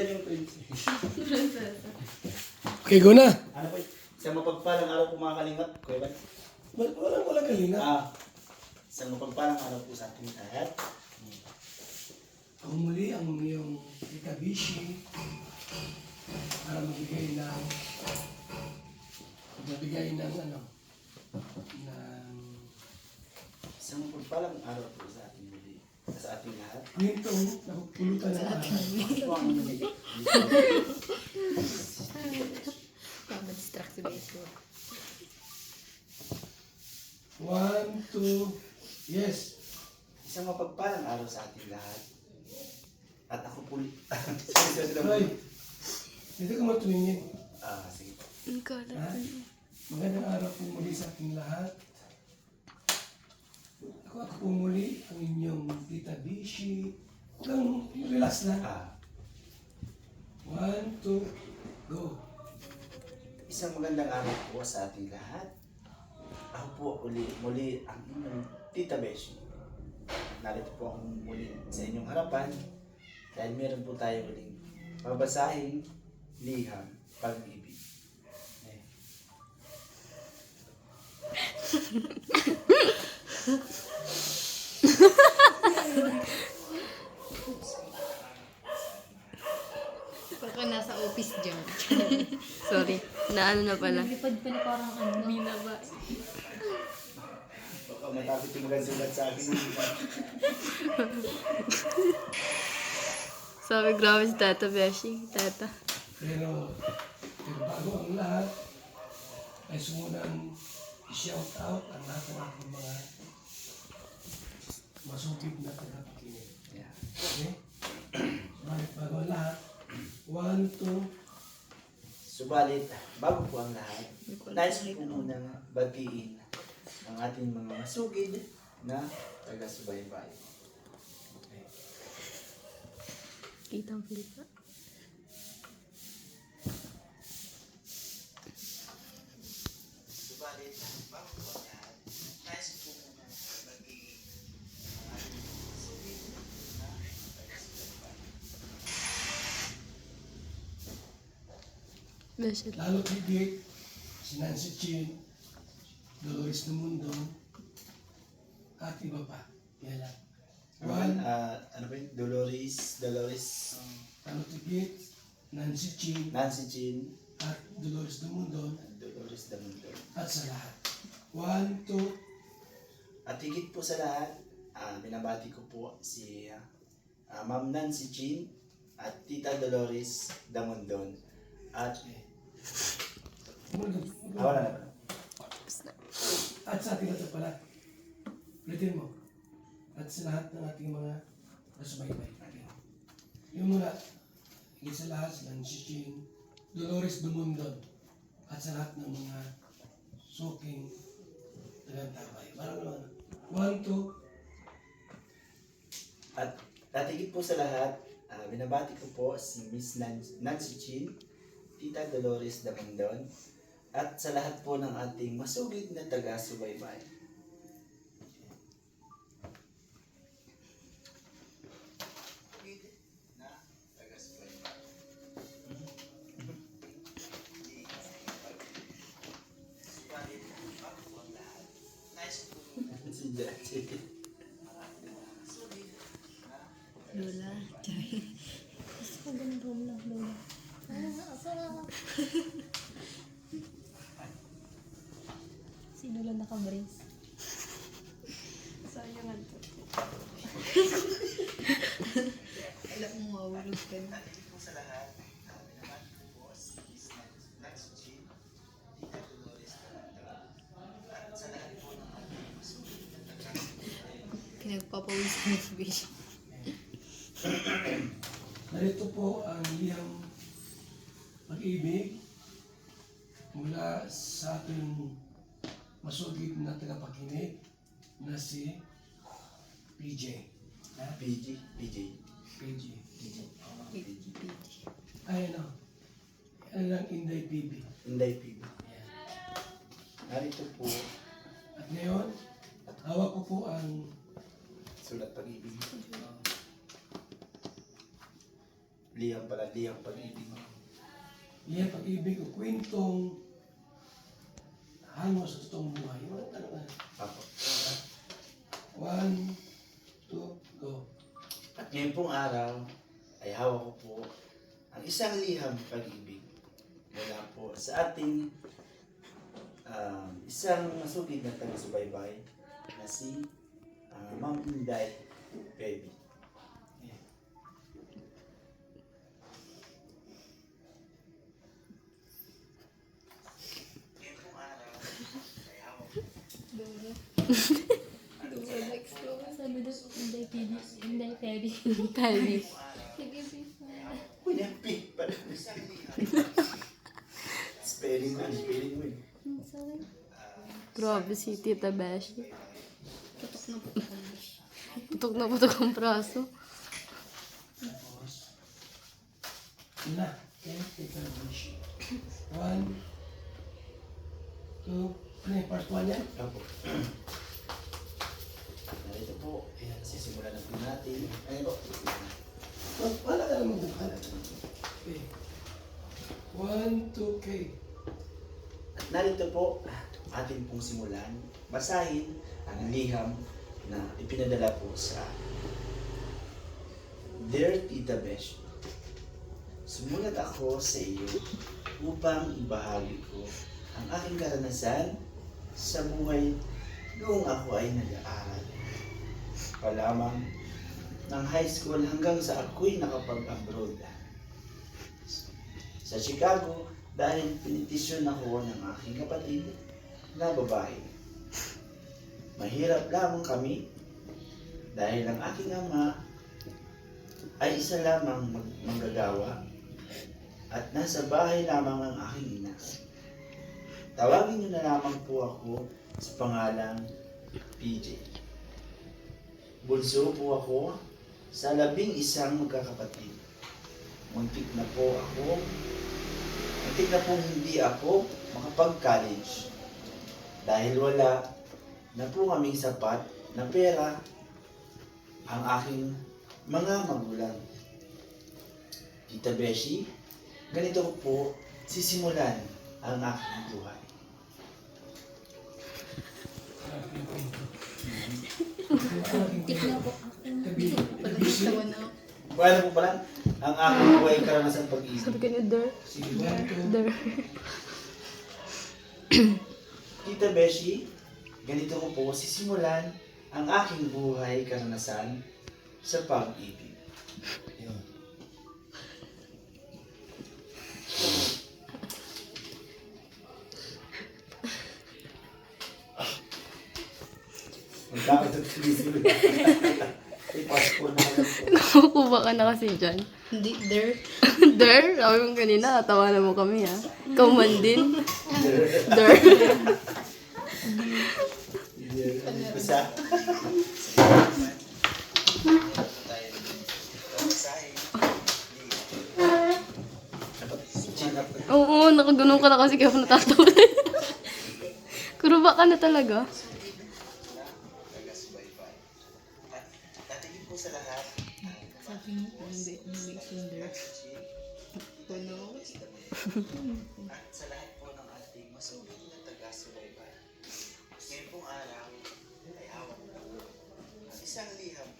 Kita niyo yung princess. Prinsesa. Okay, go na. Ano po, sa mapagpalang araw po mga kalingap, Kuya Van? Walang kalinga. Sa mapagpalang araw po sa ating lahat. Ang muli ang iyong ikabishi para magbigay ng ng Sa mapagpalang araw po sa ating muli, sa ating lahat. nitong napupulutan ng araw. Ito ang muli. Mama-distract si Beto. 1, 2, yes. Isang mapagpalang araw sa ating lahat. At ako po... Hoy, dito ka matulingin. Sige po. Ha? Magandang araw po muli sa ating lahat. Ako po muli ang inyong Tita Bishi. Huwag relax na. 1, 2, go. Isang magandang araw po sa ating lahat. Ako po muli ang inyong Tita Beshi. Narito po akong muli sa inyong harapan dahil meron po tayo uling babasahing liham pag-ibig. Baka nasa office dyan. Sorry. Naano na pala. Nalipad pa na parang ano. Binaba. Baka matapit yung magandang sa akin. Sabi, grabe si Tata Beshi. Tata. Pero bago ang lahat, ay sumunang i-shout out ang lahat ng ating mga masukib na tagapakinig. Yeah. Okay? Subalit bago ang lahat, 1, 2, Subalit, bago po ang lahat, nais ko po munang batiin ang ating mga masugid na taga-subaybay. Kita ang Filipa. Subalit, bago po ang lahat, nais ko po munang batiin ang ating mga masugid na taga-subaybay. Beshi. lalo higit si Nancy Chin, Dolores Dumundong, at iba pa. Yan lang. Ano ba yun? Dolores, Lalo higit, Nancy Chin, Nancy Chin, at Dolores Dumundong, Dolores Damundo. at sa lahat. 1, 2, At higit po sa lahat, binabati ko po si Ma'am Nancy Chin at Tita Dolores Damondon. At, wala na ba? at sa ating lahat pala. Ulitin mo. At sa lahat ng ating mga nasubaybay. Yung muna, higit sa lahat, si Nancy Chin, Dolores Dumundon, at sa lahat ng mga suking tagantabay. Parang naman. 1, 2, At higit po sa lahat, binabati ko po si Miss Nancy Chin, Tita Dolores Damondon, at sa lahat po ng ating masugid na taga-subaybay. Si Jackie. Lola. Chay. Gusto ko ganun room lang, Lola. Si Lola naka-brace. Sayang ang to. Alam mo, mawulog ka na. Higit po sa lahat, binabati ko po si Miss Nancy Chin, Tita Dolores Damondon, at sa lahat po ng ating masugid na taga-subaybay. Pinagpapawisan na si Beshi. narito po ang liham pag-ibig mula sa ating masugid na tagapakinig na si PJ. Ha? PJ. PJ. PJ. Ay, ano? Ano lang, Inday PB. Inday PB. Narito po, At ngayon, hawak ko po ang sulat pag-ibig. Liham pala, liham pag-ibig. Liham pag-ibig o kwentong hango sa totoong buhay. Mga tanong. Apo. 1, 2, go. At ngayon pong araw ay hawak ko po ang isang liham pag-ibig mula po sa ating isang masugid na taga-subaybay na si Ma'am Inday Baby. Ayan. Ngayon pong araw ay hawak ko Sabi doon, hindi pwede. Pwede. Uy, napi! Spelling mo, spelling mo. Grabe si Tita Beshi. Putok na putok ang braso. Tapos, yun na. Okay, take a wish. 1, 2, ano yung part 1 yan? Apo. Narito po. Ayan, sisimulan na po natin. Ayan po. Wala ka naman bukala. Okay. 1, 2, okay. At narito po, atin pong simulan. Basahin ang liham na ipinadala po sa Dear Tita Besh. Sumulat ako sa iyo upang ibahagi ko ang aking karanasan sa buhay noong ako ay nag-aaral. Pa lamang ng high school hanggang sa ako'y nakapag-abroad. Sa Chicago dahil pinitisyon ako ng aking kapatid na babae. Mahirap lamang kami dahil ang aking ama ay isa lamang manggagawa at nasa bahay lamang ang aking ina. Tawagin niyo na lamang po ako sa pangalang PJ. Bunso po ako sa 11 magkakapatid. Muntik na po hindi ako makapag-college dahil wala na po kaming sapat na pera ang aking mga magulang. Tita Beshi, ganito ko po sisimulan ang aking buhay. Tignan ko ako. Paano po pala ang aking buhay karanasan pag-ibig? Sabi ka niya, der. Sige, 1, 2. Der. Tita Beshi, ganito ko po sisimulan ang aking buhay karanasan sa pag-ibig. Yun. Magkakit at tuloy. May passport na lang po. Nakukuha ka na kasi dyan. Hindi, there. Der? Sabi mo kanina, tawanan mo kami ha. Ikaw man din. Der. Basta. Oo, nakaganon ka na kasi kaya ako natatawa. Kuruba ka na talaga. Tatingin po sa lahat. Sabi mo, hindi sunder. Puno. At sa lahat po ng ating masugid na taga-subaybay. Ngayon pong araw ay hawak po ang isang liham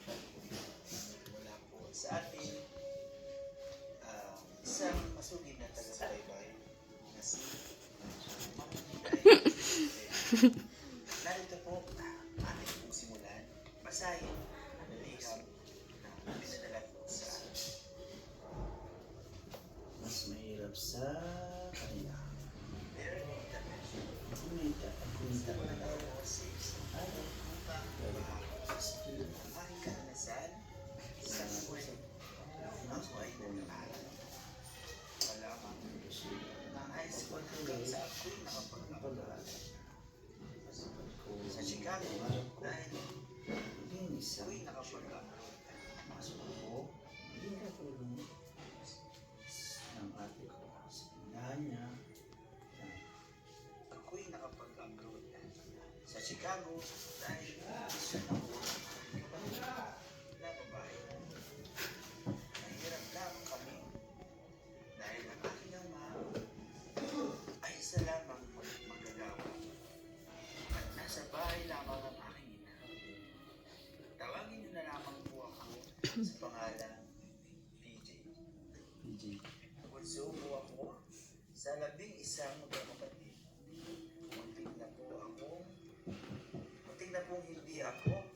mula po sa ating isang masugid na taga-subaybay na si Ma'am Inday. Narito po ating pong simulan. Basahin ang liham na pinadala po sa mas mahirap sa kanila. Pero kumita ko na ako sa isang araw upang ang aking karanasan sa buhay. Ako ay nag-aaral. Wala mang ng high school hanggang sa ako'y nakapag-aaral. Sa Chicago, dahil yung isa ako'y nakapag-aaral. Masok ako, hindi na tulong ng ate ko sa tindahan niya. Ako'y nakapag-abroad sa Chicago dahil siya na po na babae. Nahirap lamang kami Sa pangalan, PJ. PJ. Bunso po ako sa 11 magkakapatid. Muntik na pong hindi ako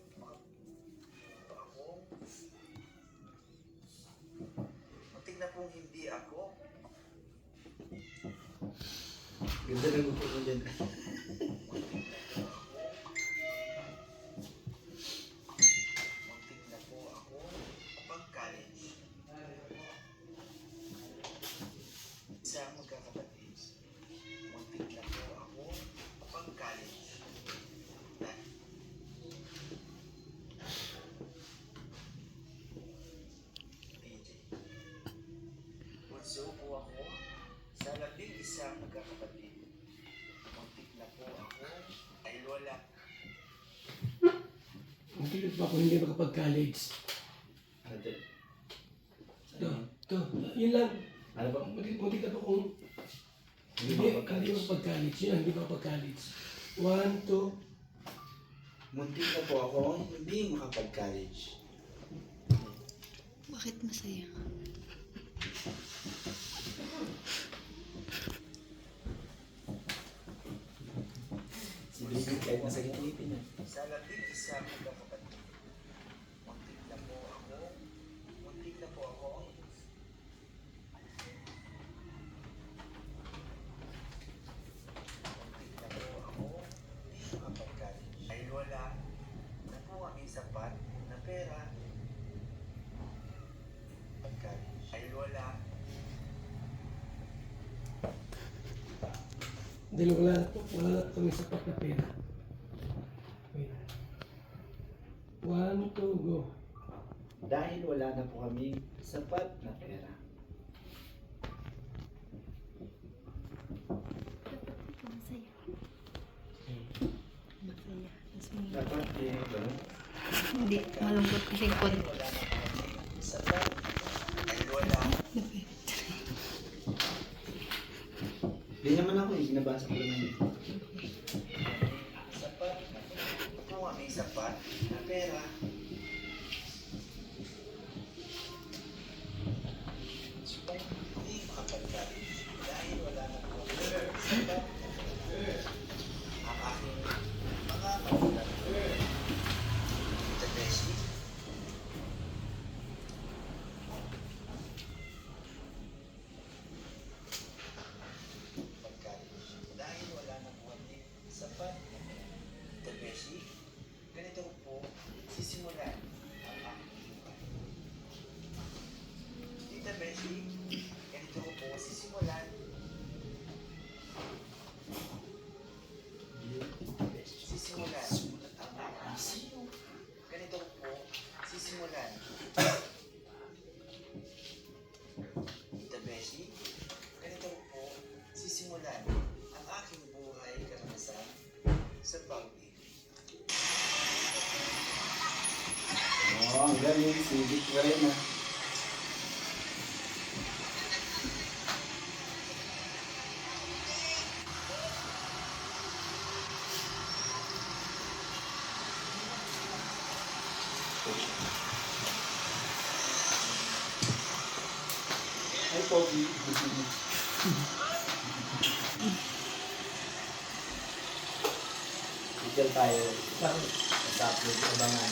muntik na pong hindi ako. Ganda lang po ko dyan. Muntik na po ako pag-college. Isang magkakapatid. Muntik na po ako pag-college. PJ. Bunso po ako sa 11 magkakapatid. Muntik na po ako ay lola. Ang kilot pa kung hindi makapag-college. Ate. Ito, yun lang. Ano ba? Muntik na po kung hindi makapag-college. Yun, hindi makapag-college. 1, 2, Muntik na po ako hindi makapag-college. Bakit masaya? Si Baby kahit nasa gitnitin niya. Sa 11 magkakapatid. Muntik na po ako. Muntik na po ako. Muntik na po ako. Hindi makapag-college. Ay wala na po kami sapat na pera. Pag-college. Ay wala. dahil wala na kami sapat na pera. Wait. 1, 2, go. Dahil wala na po kami sapat na pera. Masaya. Masaya. Mas may... Dapat ganun. Hindi, malungkot kasi kon. Wala na po kami sapat. Ay wala. Hindi naman ako eh, binabasa ko lang yun. Sapat na pera. Kung may sapat na pera. Hindi makapag-college dahil wala na po sapat na pera. Ang aking mga magulang. Tita Bessie. Pag-college dahil wala na po kami sapat na pera. Tita Bessie, ganito po sisimulan ang aking buhay. Tita Bessie, ganito ko po sisimulan. Sisimulan ang aking ganito ko po sisimulan. Tita Bessie, ganito ko po sisimulan ang aking buhay karanasan sa pag-ibig. Oh, ang galing. Sigit ka rin ah. Ay, Pogi. Tigil tayo. Sa upload ko ba nga?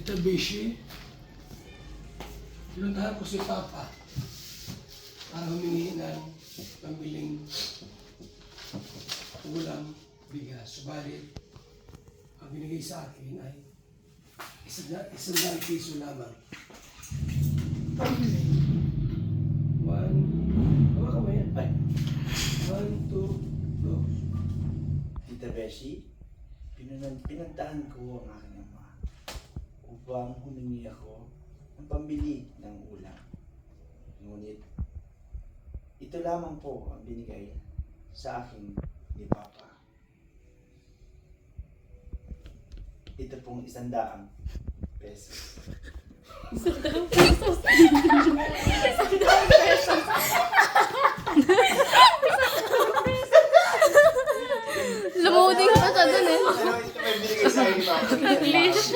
Tita Bishi, pinuntahan ko si Papa para humingi ng pambiling ulam, bigas. Subalit, ang binigay sa akin ay isang piso lamang. Okay. One, hawakan mo yan. Ay, 1, 2, go. Tita Beshi, pinuntahan ko ang aking ama upang humingi ako ng pambili ng ulam. Ngunit, ito lamang po ang binigay sa akin ni Papa. Ito pong 100 pesos. Lumuding pa siya dun eh. Pero ito may binigay sa akin ni Papa. English.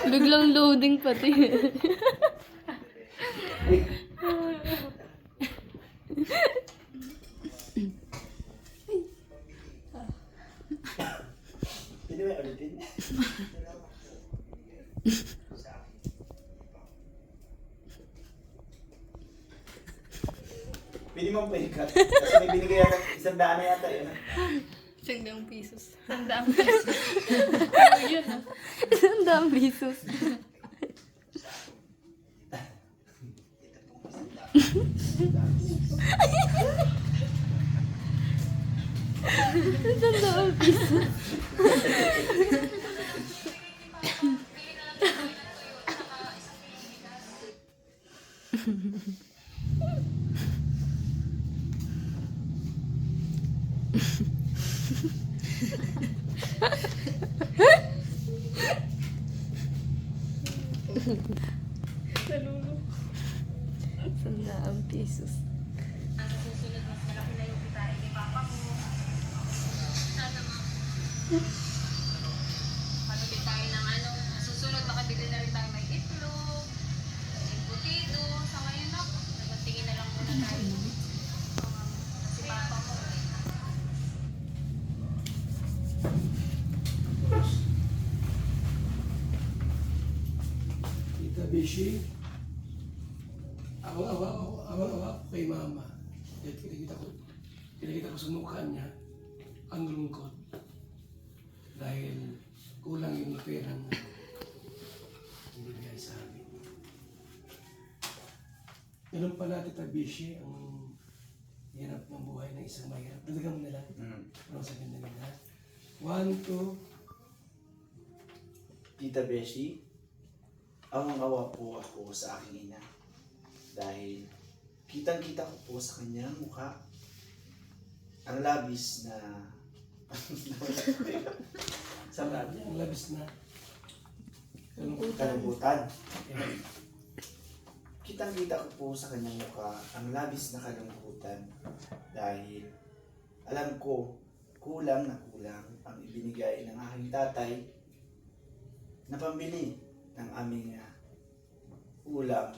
Biglang loading pati. Pwede ba ulitin? Pwede mo pa ikat. Kasi may binigay yata 100 na yata yun. 100 pesos. 100 pesos. Yun ah. 100 pesos. Sandaan pesos. Sandaan pesos. Pabili tayo ng ano, susunod makabili na rin tayo may itlog, may butido, sa ngayon na, nagtingin na lang muna tayo. Si Papa mo. Tita Bishi, awa ko kay Mama. Dahil pinakita ko sa mukha niya ang lungkot. Dahil kulang yung perang binigay sa amin. Ganun pala, Tita Bishi, ang hirap ng buhay ng isang mahirap. Dalagang mo na lang. Parang sa ganda nila. 1, 2, Tita Beshi, awang-awa po ako sa aking ina. Dahil kitang-kita ko po sa kanyang mukha ang labis na sa ang labis na kalungkutan. Kitang-kita ko po sa kanyang mukha ang labis na kalungkutan dahil alam ko kulang na kulang ang ibinigay ng aking tatay na pambili ng aming ulam,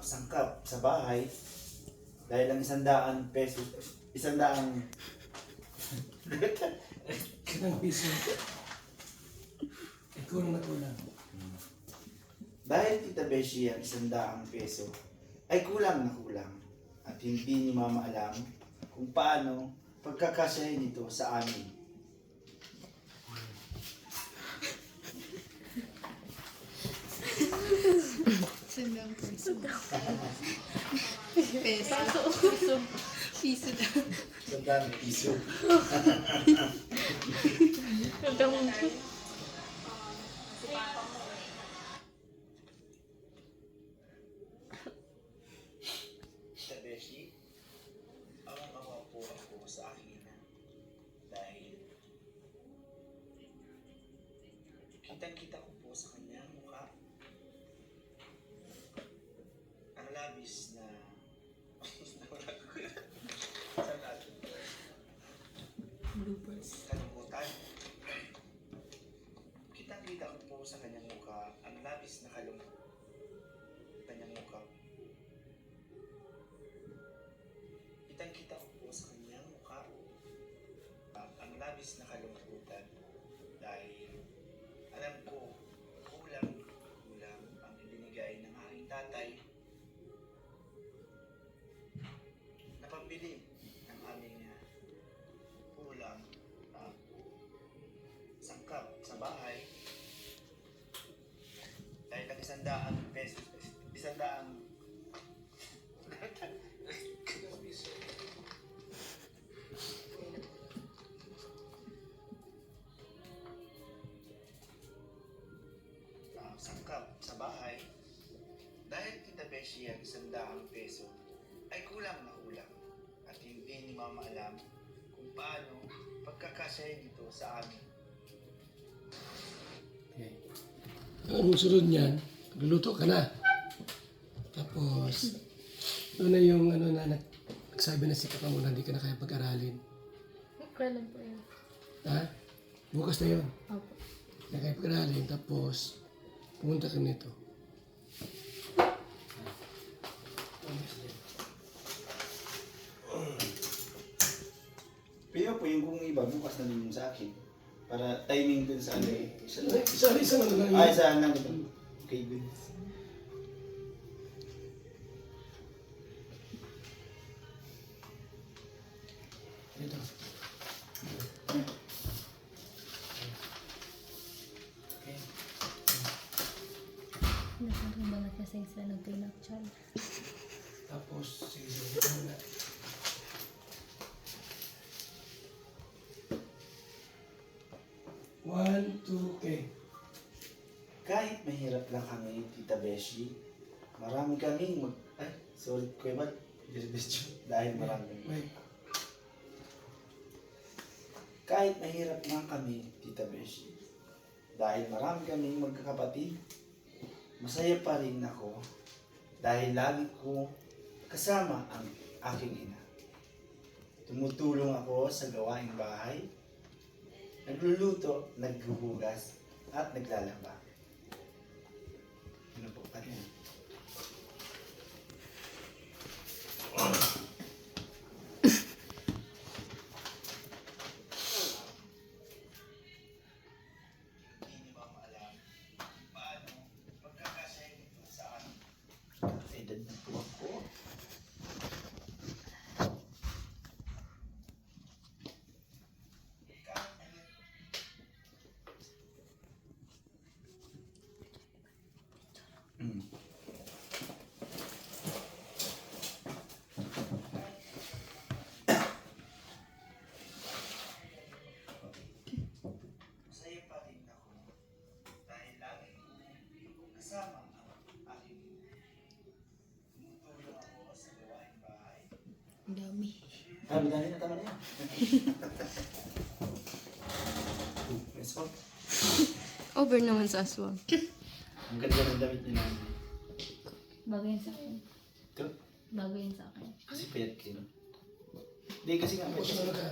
sangkap sa bahay dahil ang 100 pesos, 100 kitang piso. Kulang na kulang. dahil Tita Beshi ang 100 peso ay kulang na kulang at hindi ni Mama alam kung paano pagkakasyahin ito sa amin. Sandang piso. Peso. Piso daw. 100 piso. Si Papa mo. Tita Beshi, awang-awa po ako sa aking ina dahil kitang-kita ko po sa kanyang mukha ang labis na kalungkutan. Kitang-kita ko po sa kanyang mukha ang labis na kalungkutan kanyang mukha. Kitang-kita ko po sa kanyang mukha pesos. 100. Sangkap sa bahay. Dahil Tita Beshi ang 100 peso ay kulang na kulang at hindi ni Mama alam kung paano pagkakasyahin ito sa amin. Okay. Ang sunod niyan, magluluto ka na. Tapos, doon na yung ano na nagsabi na si Papa mo na hindi ka na kaya pag-aralin. Kailan po yun? Ha? Bukas na yun. Opo. Na kaya pag-aralin. Tapos, pumunta ka nito. Pero po yung kung iba, bukas na din yung sa akin. Para timing dun sa ano eh. Isa na lang. Ay, saan lang ito? Okay, good. Ito. Okay. Nakarimbanat kasi sila ng pinakchal. Tapos, sige, ito muna. One, two, okay. Kahit mahirap lang kami, Tita Beshi, marami kaming Ay, sorry, Kuya Bat. Dahil marami kami. Wait. Kahit mahirap lang kami, Tita Beshi, dahil marami kaming magkakapatid, masaya pa rin ako dahil lagi ko kasama ang aking ina. Tumutulong ako sa gawaing bahay, nagluluto, naghuhugas, at naglalaba. Ano po? Ano yan? Hindi ni Mama alam kung paano pagkakasyahin ito sa amin. Edad na po ako. Mm. Masaya pa rin ako dahil lagi ko kasama ang aking ina. Tumutulong ako sa gawaing bahay. Ang dami. Dami na, tama na yan. Let's go. Over naman sa aswang. Ang ganda ng damit ni Nanay. Bagay yun sa akin. Ito? Bagay yun sa akin. Kasi payat kayo. Hindi, kasi nga Tapos payat. ano ka?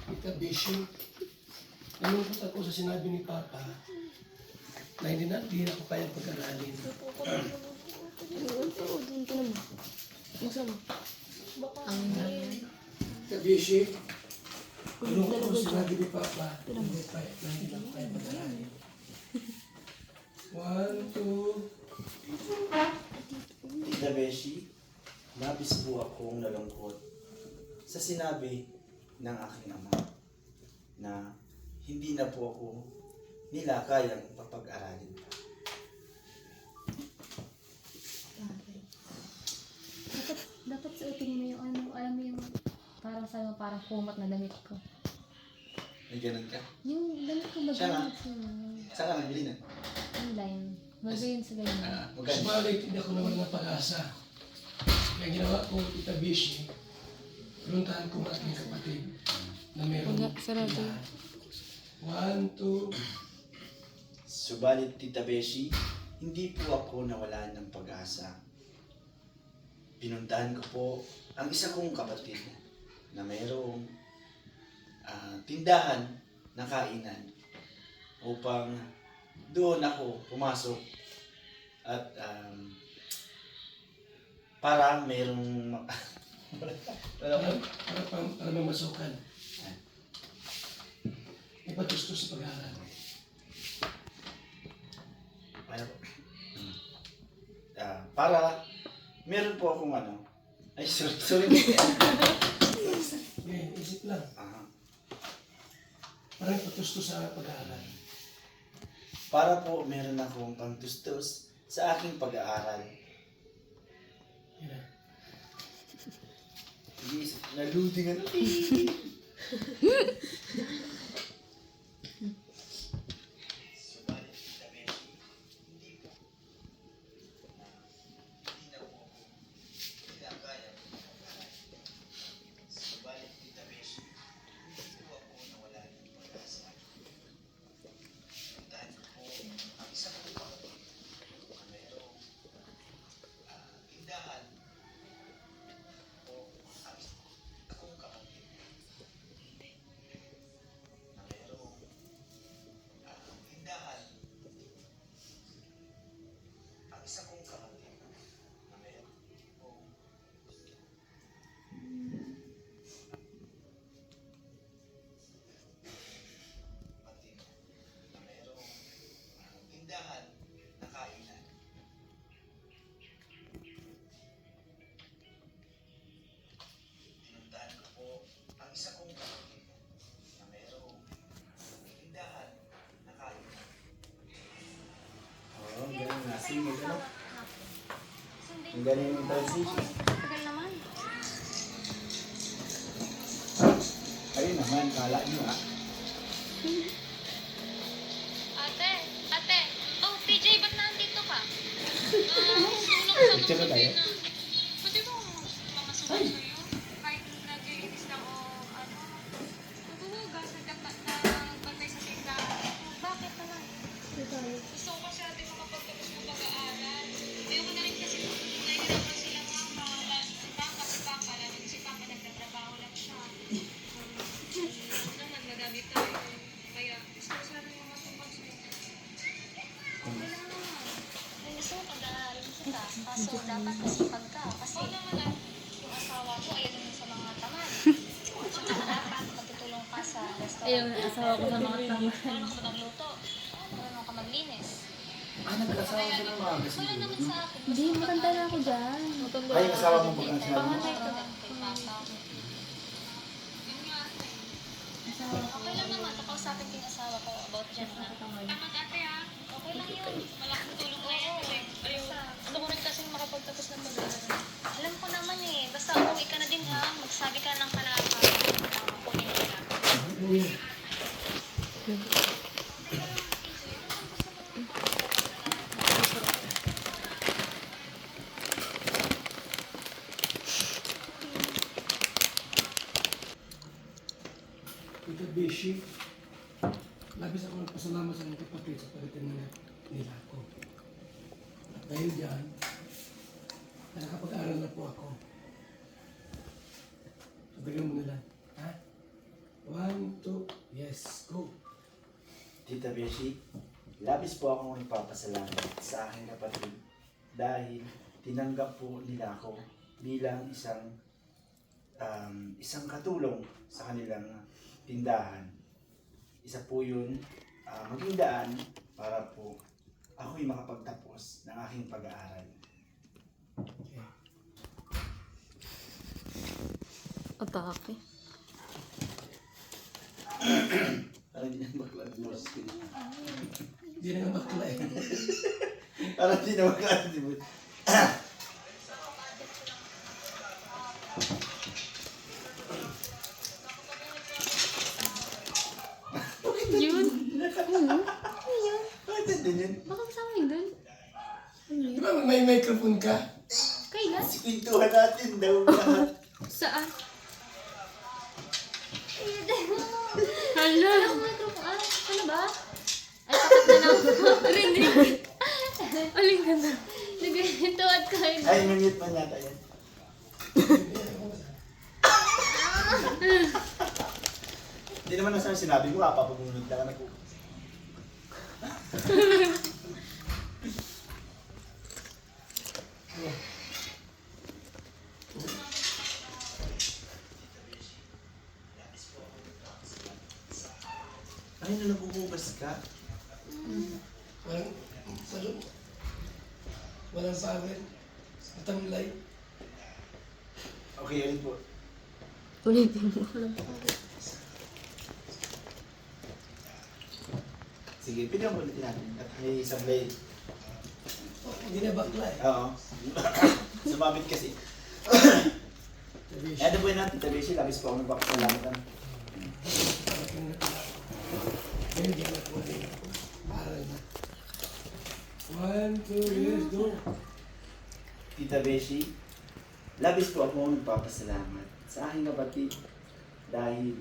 Ika Bishu. Nalungkot ako sa sinabi ni Papa na hindi na ako kaya pag-aralin. Doon ka naman. Masa mo? Ang Ika Bishu. Nalungkot ako sa sinabi ni Papa na hindi na ako kaya pag-aralin. One, two. Tita Beshi, labis po akong nalungkot sa sinabi ng aking ama na hindi na po ako nila kayang papag-aralin pa. dapat suotin mo yung ano, alam mo yung parang sa parang kumot na damit ko. May ganun ka? Yung damit ko ba Siya nga. ganun Saan ka nagbili na? online. Magayon sa ganyan. Magkano? Subalit, hindi ako naman ng pag-asa. Kaya ginawa ko, Tita Bishi, pinuntahan ko ang aking kapatid na meron Wala, sarado. tindahan. One, two. Subalit, Tita Beshi, hindi po ako nawalan ng pag-asa. Pinuntahan ko po ang isa kong kapatid na mayroong tindahan na kainan upang doon ako pumasok at para mayroong Para mamasukan. Ipatustos sa pag-aaral. para meron po akong sorry. Okay, isip lang. Para ipatustos sa pag-aaral. Para po meron akong pangtustos sa aking pag-aaral. Yan na. Naludingan. Oo, ganun na. Sige, ganun. Ang galing yung transition. Tagal naman. Ayun naman, kala nyo ah. Ate! Ate! Oh, PJ, ba't nandito ka? Tulong Picture na tayo. Pwede ba mamasukan sa'yo? Kahit nag-iinis lang o ano? Maghuhugas, nagbantay sa tindahan. Bakit naman? Gusto ko kasi ate makapagtapos ng pag-aaral. Ayoko na rin kasi nahihirapan sila mama. Si Papa, lalo si Papa nagtatrabaho lang siya. Naman, madami tayo. Kaya gusto ko sana yung matupad sa'yo. Okay lang naman. Kung gusto mo pag-aaral kita, kaso dapat masipag ka. Kasi yung asawa ko ayaw din sa mga tamad. Tsaka dapat magtutulong ka sa restaurant. Ayaw na asawa ko sa mga tama. Marunong ka magluto. Marunong ka maglinis. Nag-asawa ka ng mga kasi. Wala naman sa akin. Hindi, matanda na ako dyan. Ay, yung asawa mo pag ang sinabi mo. Panganay ko. Kay Papa. Yun nga. Okay lang naman. Kakausapin ko yung asawa ko about dyan na. Tamad ate ha. Okay lang yun. Malaking tulong na yan. Gusto ko rin kasi makapagtapos ng mag-aaral. Alam ko naman eh. Basta uuwi ka na din ha. Magsabi ka ng kalaka. Kunin ko lang. Ito, Bishi. Labis ako nagpasalamat sa mga kapatid sa palitan nila ako. At dahil dyan, nakapag-aral na po ako. Sabihin mo nila, ha? 1, 2, yes, go. Tita Beshi, labis po akong nagpapasalamat sa aking kapatid dahil tinanggap po nila ako bilang isang katulong sa kanilang tindahan. Isa po yun, maging daan para po ako'y makapagtapos ng aking pag-aaral. Okay. Atake. Parang di na bakla ang boses ko. Hindi na nga bakla eh. Parang di na bakla ang boses. Yun? Bakit nandun yun? Baka kasama yun dun? Di ba may microphone ka? Kailan? Sikwentuhan natin daw lahat. Saan? Hala! Ano ba? Ay, tapat na lang. Rinig. Aling ka na. Nag-tuwad ka yun. Ay, mamute man yata yan. Hindi naman nasa sinabi mo, papagunod lang ako. Ay, nalabubugas ka? Walang salo. Walang pawid. Matamlay. Okay, yun po. Ulitin mo. Sige, pinag-ulitin natin. At may sablay. Hindi na bakla eh. Oo. Sumabit kasi. Sabi Eh, ano po yun natin, Tita Beshi, labis po ako nagpapasalamat. Ngayon, diyan na po rin. Aral na. 1, 2, yes, go. Tita Beshi, labis po ako nagpapasalamat sa aking kapatid dahil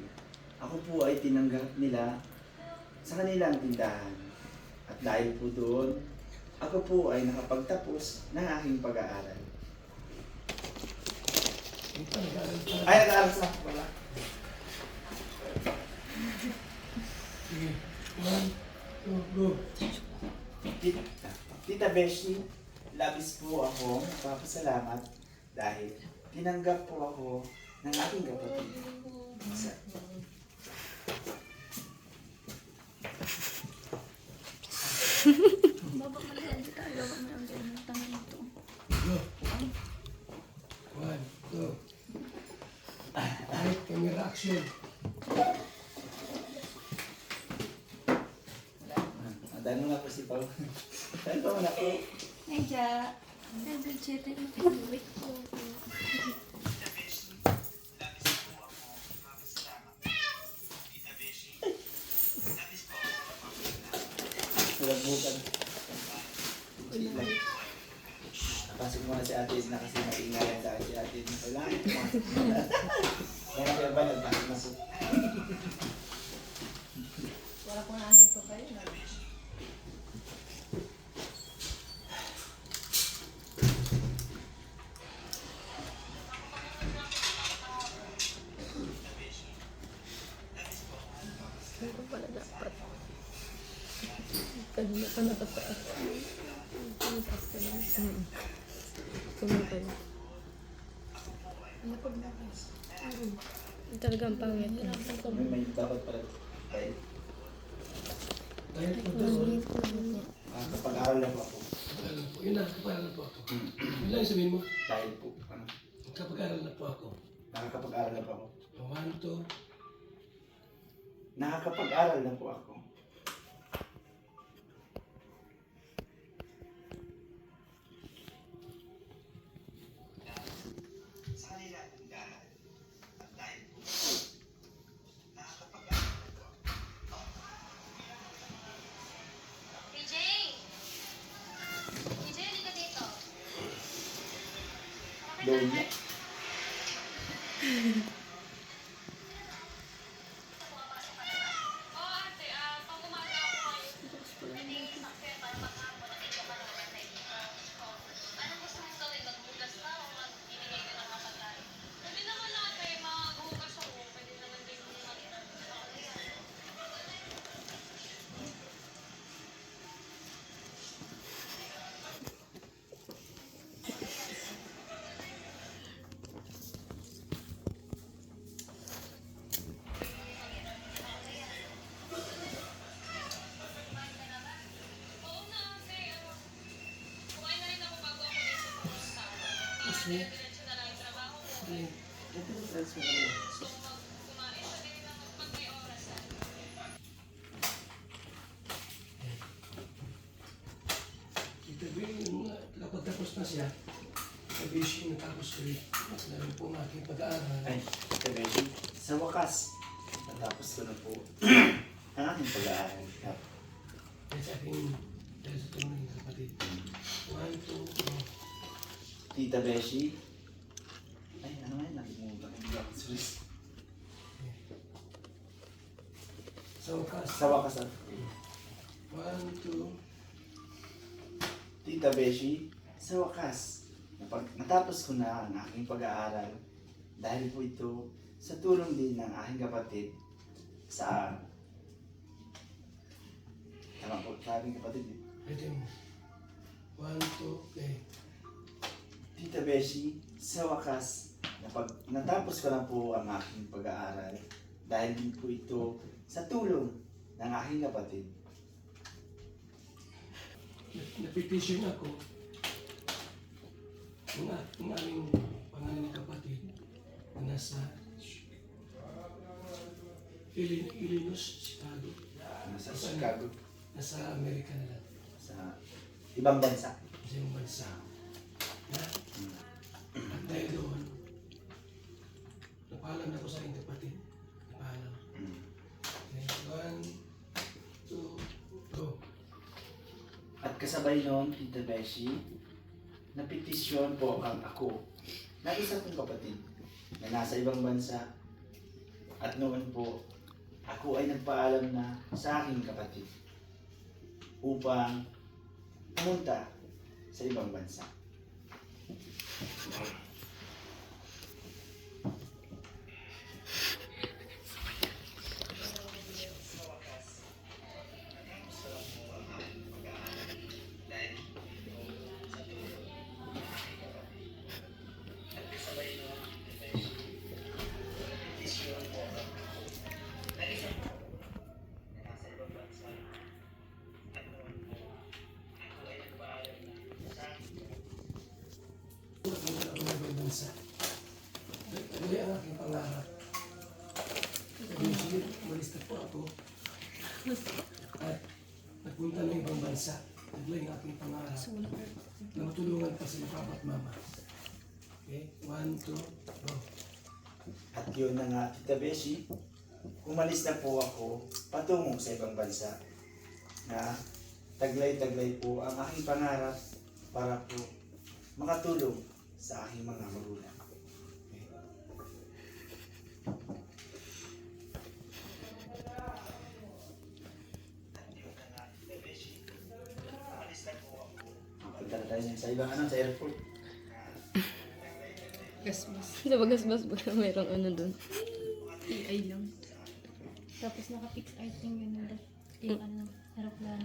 ako po ay tinanggap nila sa kanilang tindahan. At dahil po doon, ako po ay nakapagtapos ng aking pag-aaral. Ito, nag-aaral pa. Ay, nag-aaral sa ako pala. Sige. 1, 2, go. Tita Beshi, labis po ako nagpapasalamat dahil tinanggap po ako ng aking kapatid. Baba mo lang dito. Baba mo lang dito. Tangan ito. Go. 1, 2. Right, camera action. Dahil mo nga po si Pao. Dahil pa mo na po. Ay, Ja. Nag-chat mo. Wait ko. Nagbukan. Napasok mo na si Ate Edna kasi maingay sa akin si Ate Edna. Wala. Kaya kaya ba nagpasok na po? Wala ko na dito kayo. Ano pala dapat? Kanina pa nakataas. Tumitas ka lang. Tumitas. Talagang pangit. May dapat pala tayo. Dahil po doon, Kapag-aral na po ako. kapag-aral na po. Yun lang, kapag-aral na po ako. Yun lang yung sabihin mo. Dahil po, ano, Kapag-aral na po ako. nakakapag-aral na po ako. 1, 2. Nakakapag-aral na po ako. PJ! PJ, hindi ka dito. Doon na. Oo, ate. Pag umaga ako ngayon, hindi sakit para maghapon at hindi ka manood na anong gusto mong gawin? Maghugas ka o magbibigay ka ng kapatay? Sabi naman ate, maghugas ako. Pwede naman din Oo na ate. Kumain na rin ako bago ako dito pumunta. Diretso na lang yung trabaho mo. Gusto mo kumain? Sabi rin naman pag may oras. Ito ba yung kapag tapos na siya, sabi siya natapos ulit. Na rin po ang aking pag-aaral. Ay, Tita Beshi, sa wakas, natapos ko na po ang aking pag-aaral. Dahil sa aking, dahil sa tulong ng kapatid. 1, 2, go. Tita Beshi, ay, ano nga yun? Nakalimutan ko yung series. Sa wakas. Sa wakas, 1, 2. Tita Beshi, sa wakas, natapos ko na ang aking pag-aaral dahil po ito sa tulong din ng aking kapatid sa tama po, sa aking kapatid. Pwede mo. 1, 2, okay. Tita Beshi, sa wakas, natapos ko na po ang aking pag-aaral dahil din po ito sa tulong ng aking kapatid. Napitisyon ako ng aming pangalan ng kapatid na nasa Illinois, Chicago. Nasa Chicago, Nasa Amerika na lang. sa ibang bansa. sa iyong bansa. Ha? At dahil doon, napaalam na ko sa aking kapatid. Napaalam. Okay, 1, 2, go. At kasabay noon, Tita Beshi, napetisyon po ang ako na isa kong kapatid na nasa ibang bansa. At noon po, ako ay nagpaalam na sa aking kapatid upang pumunta sa ibang bansa. Napunta ako ng ibang bansa. Taglay ang aking pangarap. Sabi sige, umalis na po ako. At nagpunta ng ibang bansa. Taglay ang aking pangarap. Na matulungan pa sila papa at mama. Okay, 1, 2, go. At yun na nga, Tita Beshi, umalis na po ako patungo sa ibang bansa na taglay-taglay po ang aking pangarap para po makatulong sa aking mga magulang. Okay. At yun na nga, Tita Beshi, umalis na po ako. Punta na tayo sa ibang sa airport. Gasbas. Nabagasbas ba na mayroong ano doon? AI lang. Tapos naka-fix item yun na yung ano, aeroplano.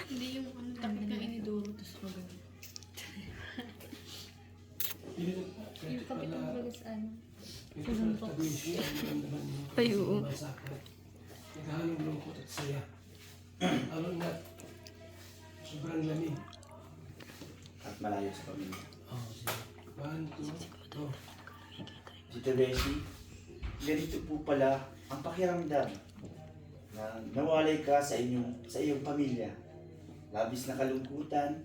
Hindi yung ano, tapos na iniduro, tapos magano. Yung kapitong bagas ano. Ito pala tabi siya ang naman mo. Ay, oo. Naghahalong lungkot at saya. Ano nga, sobrang lamig. At malayo sa pamilya. Oh, sige. 1, 2, go. Tita Beshi, ganito po pala ang pakiramdam na nawalay ka sa iyong pamilya. Labis na kalungkutan,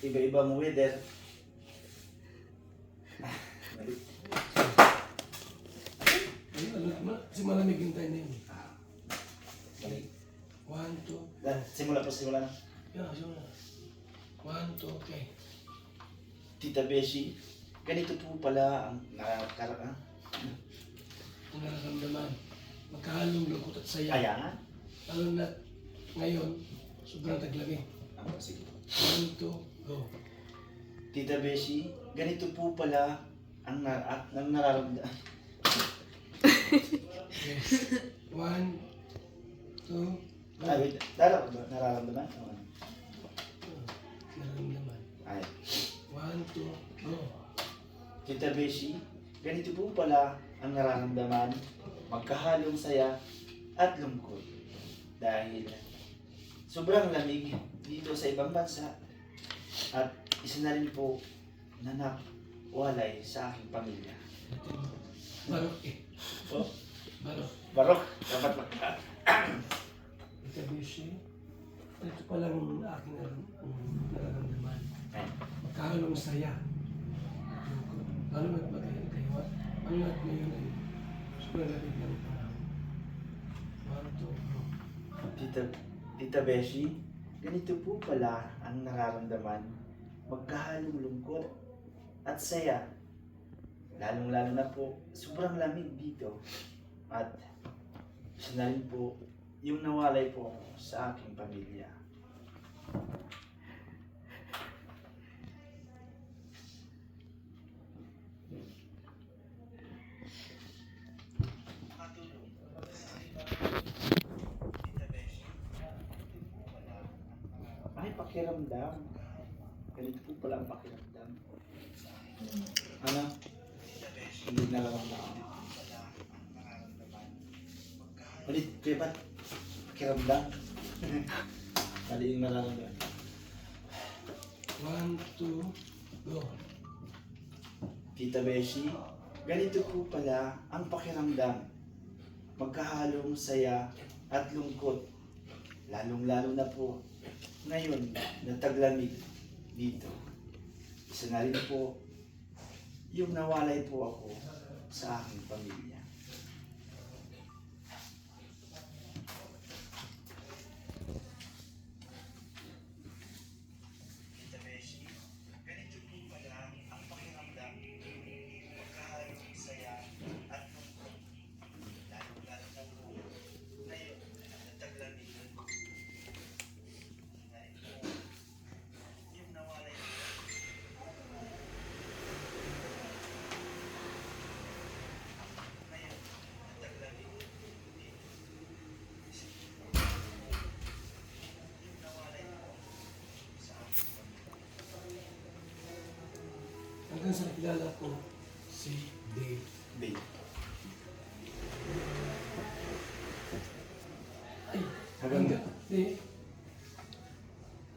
iba-ibang weather. Kasi malamig yung time na yun. Balik. 1, 2, Simula na. yeah, yun na. 1, 2, okay. Tita Beshi, ganito po pala ang nararamdaman. Ang nararamdaman, magkahalong lungkot at saya. Ayan. Lalo na ngayon, sobrang taglamig. Sige. 1, 2, go. Tita Beshi, ganito po pala ang nararamdaman. Okay. 1, 2, go. Wait. Nararamdaman? Oo. Nararamdaman. Ay. 1, 2, go. Tita Beshi, ganito po pala ang nararamdaman, magkahalong saya at lungkot. Dahil sobrang lamig dito sa ibang bansa at isa na rin po na nawalay sa aking pamilya. Barok eh. Oh, Barok. barok, dapat magka. Ikabishi, ito palang aking nararamdaman. Magkahalong saya. Lalo na't magkaywa. Ano na't ngayon ay sobrang lamig ng panahon. 1, 2, go. Tita Beshi, ganito po pala ang nararamdaman, magkahalong lungkot at saya. Lalong-lalo na po, sobrang lamig dito. At isa na rin po yung nawalay po sa aking pamilya. Ay, pakiramdam. Ganito po pala ang pakiramdam. Ano? Hindi na lang ako. Ulit, kaya ba't pakiramdam? Mali yung nararamdaman. 1, 2, go. Tita Beshi, ganito po pala ang pakiramdam. Magkahalong saya at lungkot. Lalong-lalo na po ngayon na taglamig dito. Isa na rin po yung nawalay po ako sa aking pamilya. Tita Beshi, ganito po pala ang pakiramdam. Magkahalong saya at lungkot. Lalo-lalo na po ngayon na taglamig. Dahil po, yung nawalay ko. Ngayon, nataglamig. Yung nawalay ko sa aking pamilya. Hanggang sa nakilala ko si Dave. Babe, Ay, Hanggang-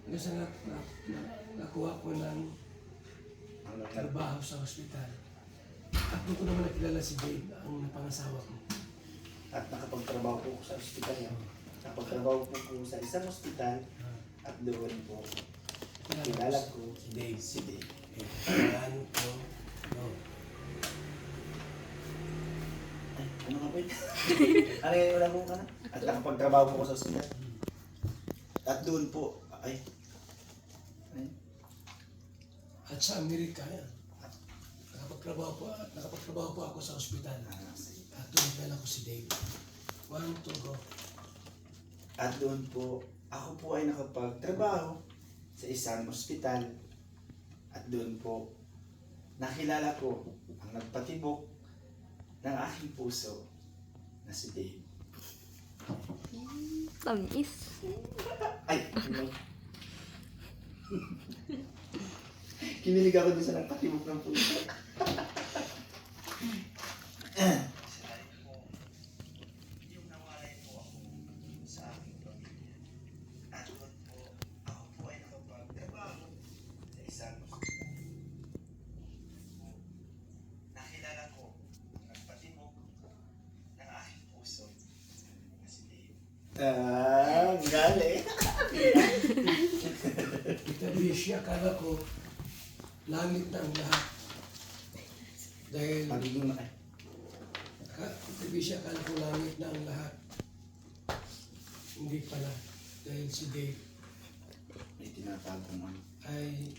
Hanggang sa nakuha ko ng hanggang na trabaho sa ospital. At doon ko naman nakilala si Dave, ang napangasawa ko. at nakapagtrabaho po ako sa ospital yan. Nakapagtrabaho po sa isang ospital at doon po kilala ko si Dave. si Dave. Ano ko? No. Ay, ano nga po yun? Ano yung wala mo ka na? At nakapagtrabaho po ako sa ospital. At doon po, ay, At sa Amerika yan. Nakapagtrabaho po ako sa ospital. At doon nakilala ko si Dave. 1, 2, go. at doon po, ako po ay nakapagtrabaho sa isang ospital. At doon po, nakilala ko ang nagpatibok ng aking puso na si Dave. Tamis. Ay! Ano? Kinilig ako doon sa nagpatibok ng puso. Yung nawalay po ako sa aking pamilya. At doon po, ako po ay nakapagtrabaho sa isang ospital. Nakilala ko ang nagpatibok ng aking puso na si Dave. Galing. Kita Bishi, akala ko langit na ang lahat. Dahil Magiging Kita Bishi, akala ko langit na ang lahat. Hindi pala. Dahil si Dave may tinatagong ano. ay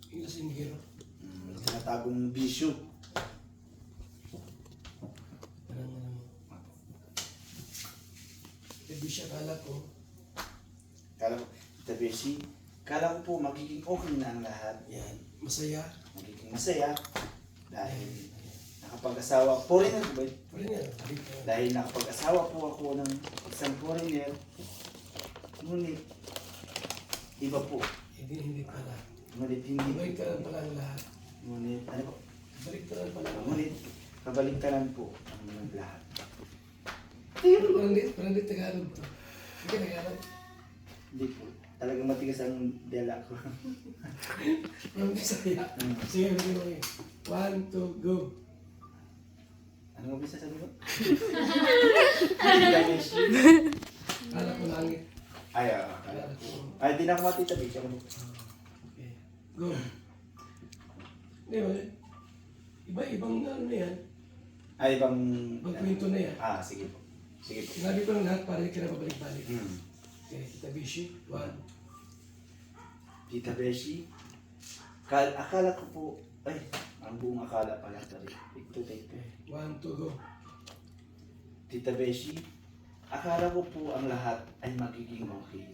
ilasinggero. May tinatagong bisyo. Parang ano mo. Kita Bishi, akala ko Kala ko, Tita Beshi, kala ko po magiging okay na ang lahat. yan, masaya. Magiging masaya. Dahil nakapag-asawa, foreigner ba? yun? Pwede nga, balik ka. Dahil nakapag-asawa po ako ng isang foreigner. Ngunit, iba po. Hindi pala. Ngunit hindi. Balik ka lang pala ang lahat. Ngunit, ano po? Balik ka lang pala ang lahat. Ngunit, kabaligtaran po ang mga lahat. Parang di Tagalog bro. Hindi ka Tagalog. Hindi po. Talagang matigas ang dela ko. Parang Bisaya. Sige, sige, okay. 1, 2, go. Ano nga bisa sabi ko? Tita Beshi. Kala ko langit. Ay, Kala ko. ay, di na ako matita Beshi. Okay. Go. Hindi ba? Iba-ibang ano na yan. Ay, ibang... Ibang kwento na yan. Sige po. Sige po. Sinabi ko lang lahat para hindi ka na babalik-balik. Hmm. Okay, Kita Bishi. 1. Tita Beshi, akala ko po, ay, ang buong akala pala tari. Ito. 1, 2, go. Tita Beshi, akala ko po ang lahat ay magiging okay.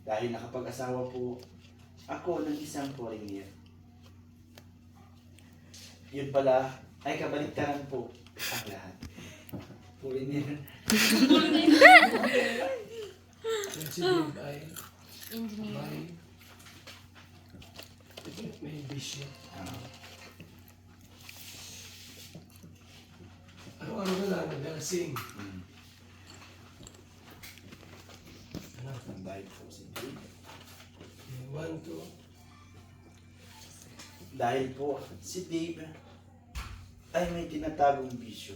Dahil nakapag-asawa po ako ng isang foreigner. Yun pala ay kabaliktaran po ang lahat. Foreigner. Yan si Dave ay Engineer. may Bishi. Araw-araw na lang, naglalasing. Ano? Ang dahil po si Dave. 1, 2. Dahil po si Dave ay may tinatagong bisyo.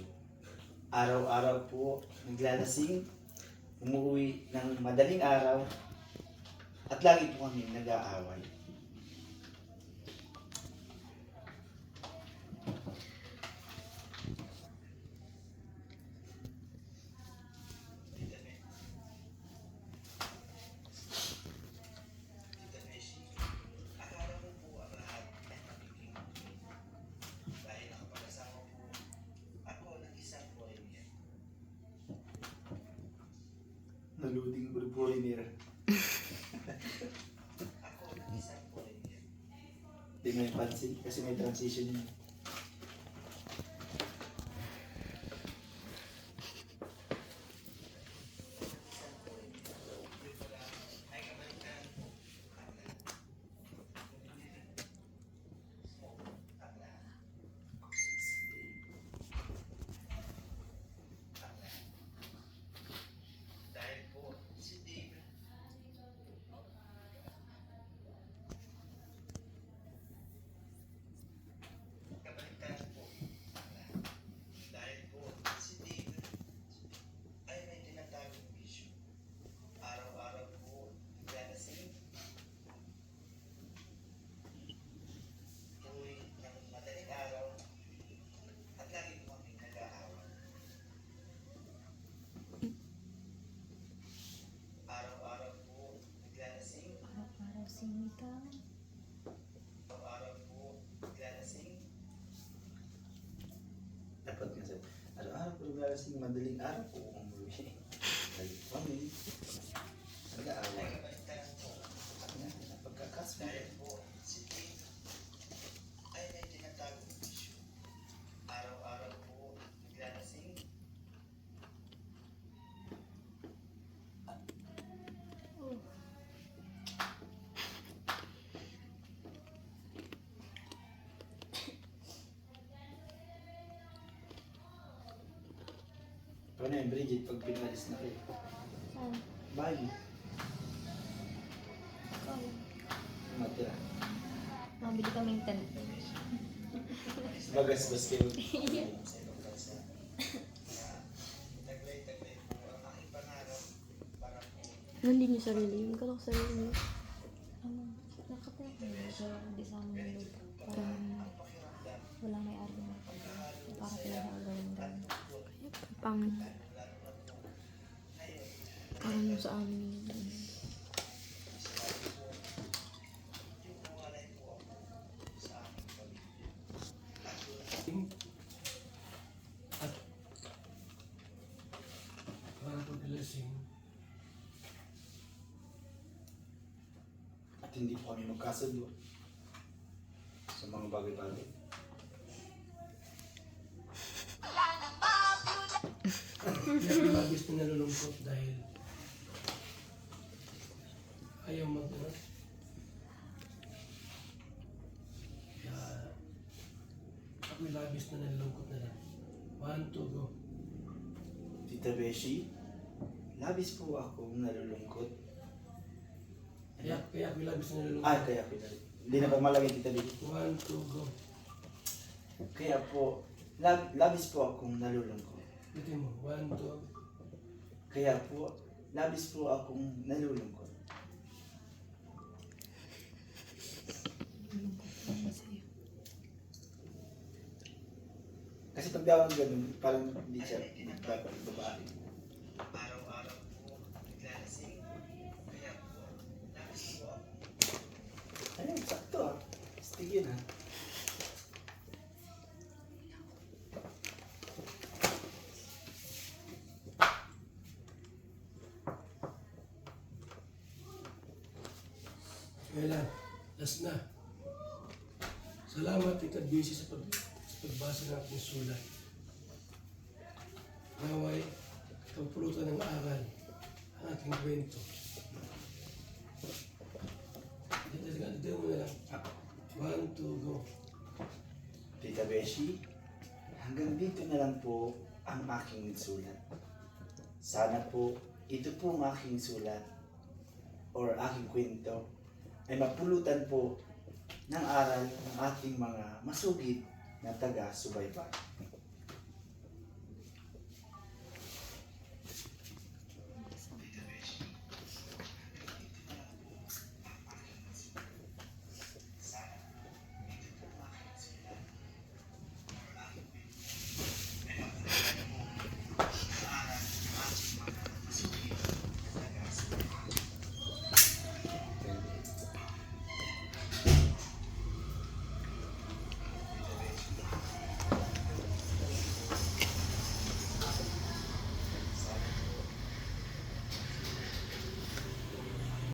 Araw-araw po naglalasing, umuwi ng madaling araw At lagi po kami nag-aaway. Naluding ko po rin nila. Hindi may pansin kasi may transition yun. Araw-araw sinigang. Dapat nga sa araw-araw po naglalasing, madaling araw po kung umuwi. Ay, kami. Nag-aaway. Napagkakasma. Paano yung Bridget pag pinalis na kayo? Saan? Bayo. Ikaw. Matira. Mabili kaming tent. Bagas-bas kayo. Hindi niyo sarili. Yung kalak sarili niyo. Nakatira ko yun. So, di sa amin loob. Parang walang may ari na. Para pinag-aagawin doon. Pangit. Parang yung sa amin. At para pagkalasing, At hindi po kami magkasundo sa mga bagay-bagay. kaya labis na nalulungkot dahil ayaw mag-ano. Kaya ako'y labis na nalulungkot na lang. 1, 2, go. Tita Beshi, labis po akong nalulungkot. Kaya ako'y labis na nalulungkot. Ah, kaya pinali. Hindi na po malagay Tita Beshi. 1, 2, go. Kaya po, labis po akong nalulungkot. Ito mo. 1, 2. Kaya po, labis po akong nalulungkot. Kasi pag daw ang ganun, parang hindi siya dapat babae. Araw-araw po, naglalasing. Kaya po, labis po ako. Ayun, sakto ah. Stigin ah. Kaya lang, last na. Salamat Tita Busy sa pagbasa ng aking sulat. Naway, pagpulutan ng aral ang aking kwento. Dito mo na lang. 1, 2, go. Tita Beshi, hanggang dito na lang po ang aking sulat. Sana po, ito po ang aking sulat or aking kwento ay mapulutan po ng aral ng ating mga masugid na taga-subaybay.